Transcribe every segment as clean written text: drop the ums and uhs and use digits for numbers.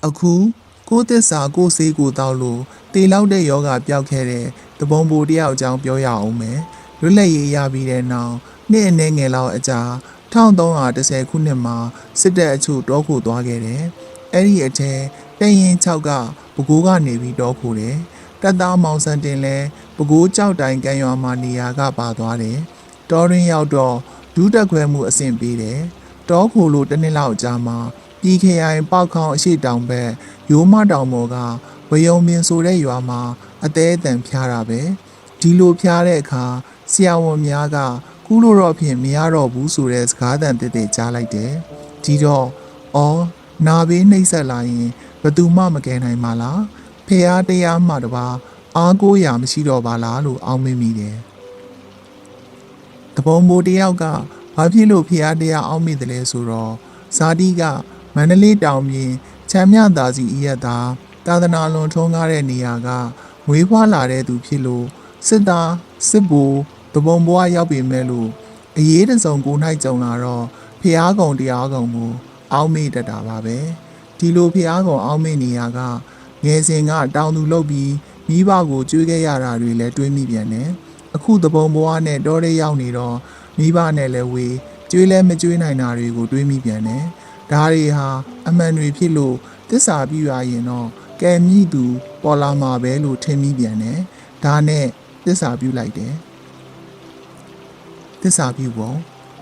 အခုကိုသစ္စာကိုစေးကိုတောက်လို့တေလောက်တဲ့ယောဂပျောက်ခဲ့တဲ့တပုံပူတယောက်အကြောင်းပြောရအောင်မယ်လွတ်လပ်ရေးရပြီးတဲ့နောက်နှစ်အနည်းငယ်လောက်အကြာ1310ခုနှစ်မှာစစ်တပ်အချို့တောခိုသွားခဲ့တယ်အဲ့ဒီအထက်တရင်6ကပဲခူးကနေပြီးတောခိုတယ်တပ်သားမောင်စံတင်လဲပဲခူးကြောက်တိုင်ကံရွာမှာနေရာကပါသွားတယ်တောရင်းရောက်တော့ဒူးတက်ခွဲမှုအဆင့်ပေးတယ်တောခိုလို့တစ်နှစ်လောက်ကြာမှာပြည်ခရိုင်ပေါက်ခေါင်းအရှိတောင်ဘက်ရိုးမတောင်ပေါ်ကဝယုံပင်ဆိုတဲ့ရွာမှာအသေးအတန်ဖျားတာပဲဒီလိုဖျားတဲ့အခါဆရာဝန်များကကူးလို့တော့ဖြင့်မရတော့ဘူးဆိုတဲ့စကားသံတစ်တစ်ကြားလိုက်တယ်ဒီတော့အော်နာဘေးနှိပ်ဆက်လာရင်ဘသူမှမကယ်နိုင်ပါလားဖះတရားမှတပါအားကိုးရာမရှိတော့ပါလားလို့အောင်းမိမိတယ်တပုံမိုးတယောက်ကဘာဖြစ်လို့ဖះတရားအောင်းမိတယ်လဲဆိုတော့ဇာတိကမန္တလေးတောင်ပြင်ချမ်းမြသာစီဤရတာသာသနာလွန်ထုံးကားတဲ့နေရာကမွေးဖွားလာတဲ့သူဖြစ်လို့စစ်သားစစ်ဘိုလ်တပုံဘွားရောက်ပြီမဲ့လို့အရေးတစုံကို၌ကြုံလာတော့ဖះကုံတရားကုံကိုအောင်းမိတတ်တာပါပဲဒီလိုဖះကုံအောင်းမိနေရကငယ်စဉ်ကတောင်သူလုပ်ပြီးမိဘကိုကျွေးခဲ့ရတာတွေလည်းတွေးမိပြန်တယ်အခုတပုံဘွားနဲ့တောထဲရောက်နေတော့မိဘနဲ့လည်းဝေးကျွေးလဲမကျွေးနိုင်တာတွေကိုတွေးမိပြန်တယ်ဒါတွေဟာအမှန်တွေဖြစ်လို့သစ္စာပြုရရင်တော့ကဲမြည်သူပေါ်လာမှာပဲလို့ထင်မိပြန်တယ်ဒါနဲ့သစ္စာပြုလိုက်တယ်သစ္စာပြုပုံ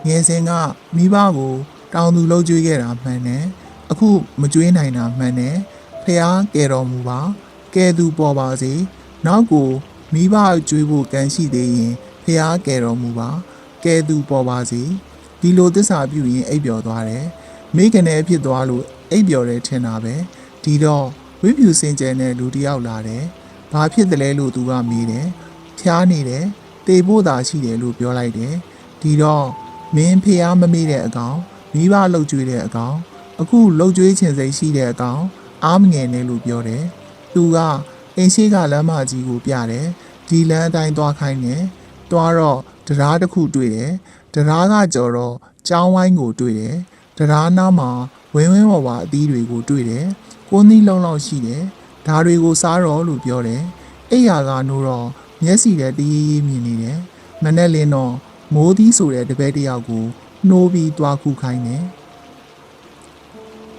ငယ်စဉ်ကမိဘကိုတောင်သူလှုပ်ကြွေးခဲ့တာမှန်တယ်အခုမကြွေးနိုင်တာမှန်တယ်ဖះကဲတော်မူပါကဲသူပေါ်ပါစေနောက်ကိုမိဘကြွေးဖို့ကံရှိသေးရင်ဖះကဲတော်မူပါကဲသူပေါ်ပါစေဒီလိုသစ္စာပြုရင်အိပ်ပျော်သွားတယ်မိကနေဖြစ်သွားလို့အိပ်ပျော်တယ်ထင်တာပဲဒီတော့ဝိဖြူစင်ကြယ်နဲ့လူတယောက်လာတယ်ဘာဖြစ်တယ်လဲလို့သူကမေးတယ်ဖျားနေတယ်တေဖို့သာရှိတယ်လို့ပြောလိုက်တယ်ဒီတော့မင်းဖះမမေ့တဲ့အကောင်မိဘလှုပ်ကြွေးတဲ့အကောင်အခုလှုပ်ကြွေးခြင်းစိတ်ရှိတဲ့အကောင်အားမငယ်နဲ့လို့ပြောတယ်သူကအိမ်ရှိကလမ်းမကြီးကိုပြတယ်ဒီလမ်းအတိုင်းသွားခိုင်းတယ်တွားတော့တရားတစ်ခုတွေ့တယ်တရားကကြော်တော့ကျောင်းဝိုင်းကိုတွေ့တယ်တရားနားမှာဝင်းဝင်းဝါအသီးတွေကိုတွေ့တယ်ကိုးသီးလုံးလောက်ရှိတယ်ဒါတွေကိုစားတော့လို့ပြောတယ်အိယာကနိုးတော့မျက်စီထဲတရေရေမြင်နေတယ်မနဲ့လင်းတော့မိုးသီးဆိုတဲ့တပည့်တယောက်ကိုနှိုးပြီးတွားခုခိုင်းတယ်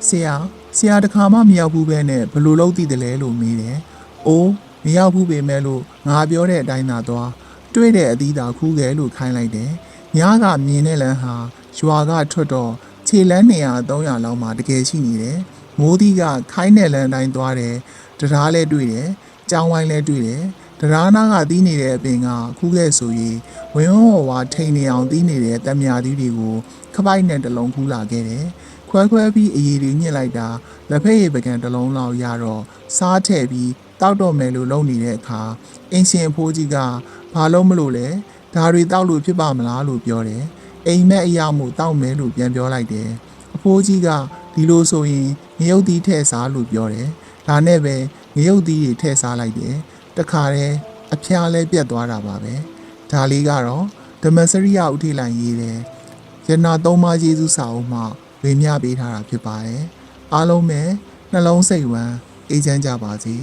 ဆရာတခါမှမရောက်ဘူးပဲနဲ့ဘလို့လုပ်သိတယ်လဲလို့မေးတယ်အိုးမရောက်ဘူးပေမဲ့လို့ငါပြောတဲ့အတိုင်းသာသွားတွေ့တဲ့အသီးသာခူးခဲ့လို့ခိုင်းလိုက်တယ်ညကမြင်တဲ့လမ်းဟာရွာကထွက်တော့ခြေလမ်း200 300လောက်မှတကယ်ရှိနေတယ်မိုးသီးကခိုင်းတဲ့လမ်းတိုင်းသွားတယ်တရားလဲတွေ့တယ်ကြောင်းဝိုင်းလဲတွေ့တယ်တရားနာကသီးနေတဲ့အပင်ကခူးခဲ့ဆိုရင်ဝင်းဝဝါထိန်နေအောင်သီးနေတဲ့တမြာသီးတွေကိုခပိုက်နဲ့တလုံးခူးလာခဲ့တယ်ခွဲပြီးအရည်တွေညှစ်လိုက်တာလက်ဖက်ရည်ပကံတစ်လုံးလောက်ရတော့စားထည့်ပြီးတောက်တော့မယ်လို့လုပ်နေတဲ့အခါအင်ရှင်အဖိုးကြီးကဘာလို့မလို့လဲဒါတွေတောက်လို့ဖြစ်ပါမလားလို့ပြောတယ်အိမ်မက်အရာမို့တောက်မယ်လို့ပြန်ပြောလိုက်တယ်အဖိုးကြီးကဒီလိုဆိုရင်ငရုတ်သီးထည့်စားလို့ပြောတယ်ဒါနဲ့ပဲငရုတ်သီးတွေထည့်စားလိုက်တယ်တခါတည်းအဖျားလဲပြတ်သွားတာပါပဲဒါလေးကတော့ဓမ္မစရိယဥထိတ်လိုက်ရေးတယ်ရဏသုံးပါးယေရှုစာအုပ်မှာဝေမျှပေးထားတာဖြစ်ပါတယ်အားလုံးပဲနှလုံးစိတ်ဝမ်းအေးချမ်းကြပါစေ